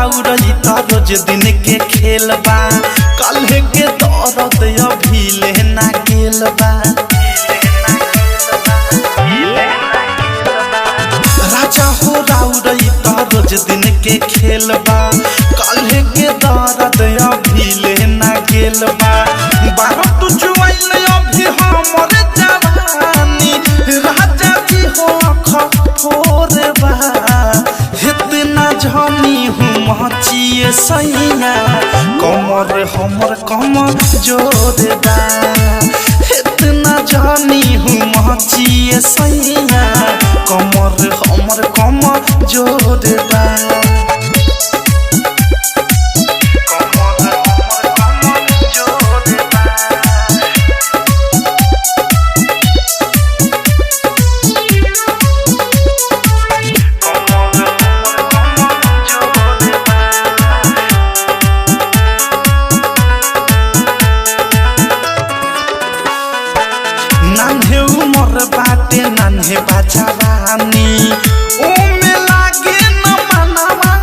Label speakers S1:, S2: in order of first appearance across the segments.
S1: राउरई त रोज दिन के खेल बा काल्हे के दर्द अभी लेना गेल बा राजा हो राउरई त रोज दिन के खेल बा काल्हे के दर्द अभी लेना गेल बा बारह तू जुआइल अभी हमर जवानी राजा जी हो खफोर बा इतना झनी हूँ मचिए सैया कमर हमर कमर जोरदा इतना झनी हूँ मचिए सैया कमर हमर कमर जोरदा नान्हे उमर बाटे नान्हे बाजारानी ओ में लागे न मनवा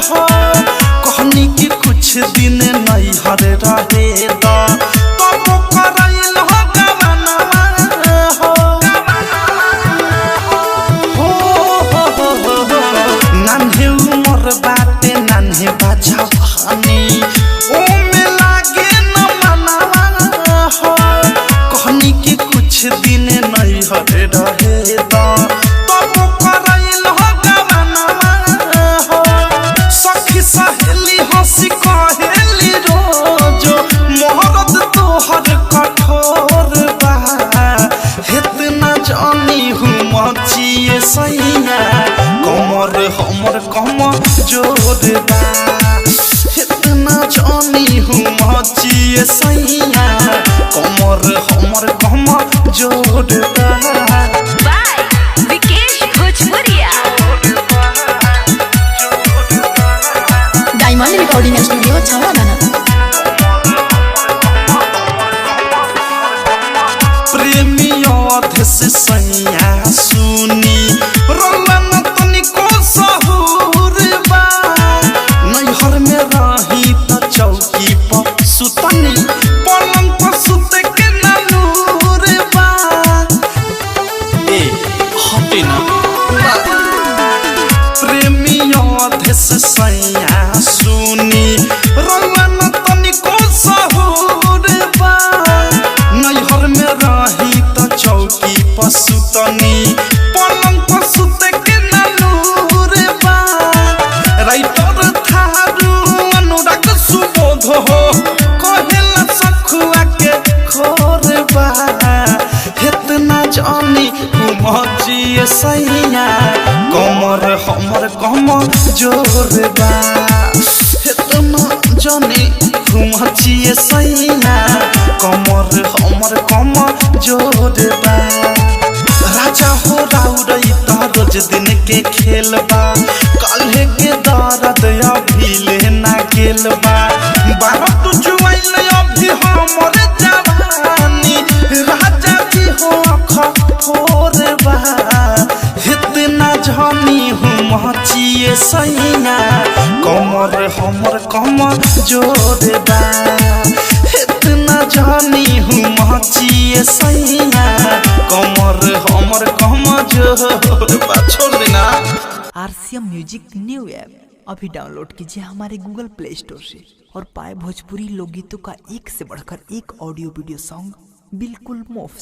S1: हो कहनी कि कुछ दिन नहीं हरे रहे द तब करैल हो गवनवा हो नान्हे उमर बाटे नान्हे बाजारानी ओ में लागे न मनवा हो कहनी कि कुछ दिन नहीं हरे रहे तब करैल हो गवनवा हो सखी सहेली हंसी कहेली रोज मोहब्बत तोहर कठोर बा इतना जानी हूँ मचिए सैया कमर हमर कमर जोरदा इतना जानी हूँ मचिए सैया कमर हमर कमर जोरदा
S2: बाय विकेश भोजपुरिया
S3: डायमंड रिकॉर्डिंग स्टूडियो छावलाना
S1: प्रेमियों से सैया सुनी रोलन तनिको सहूर बा नैहर में रही त चौकी पर सुतनी पलंग पर सुत के नूर बा ए हटे ना प्रेमियों से सैया सुनी रोलन तनिको सहूर बा नैहर में रही त चौकी पर सुतनी पलंग पर सुत के नूर बा राइटर थारू अनुराग सुबोध हो कहेला सखुआ के खोर बा इतना जानी मचिए सैया कमर हमर कमर जोरदा इतना जानी मचिए सैया कमर हमर कमर जोरदा राजा हो राउरई त रोज दिन के खेल बा काल्हे के दर्द अभी लेना गेल बा बारह तू जुआइल अभी हमर जवानी राजा जी हो खफोर बा इतना झनी हूँ मचिए सैया कमर हमर कमर जोरदा इतना झनी हूँ मचिए सैया कमर हमर कमर जोरदा छोड़ देना।
S4: आरसीएम म्यूजिक न्यू ऐप अभी डाउनलोड कीजिए हमारे गूगल प्ले स्टोर से और पाए भोजपुरी लोकगीतों का एक से बढ़कर एक ऑडियो वीडियो सॉन्ग बिल्कुल मुफ्त।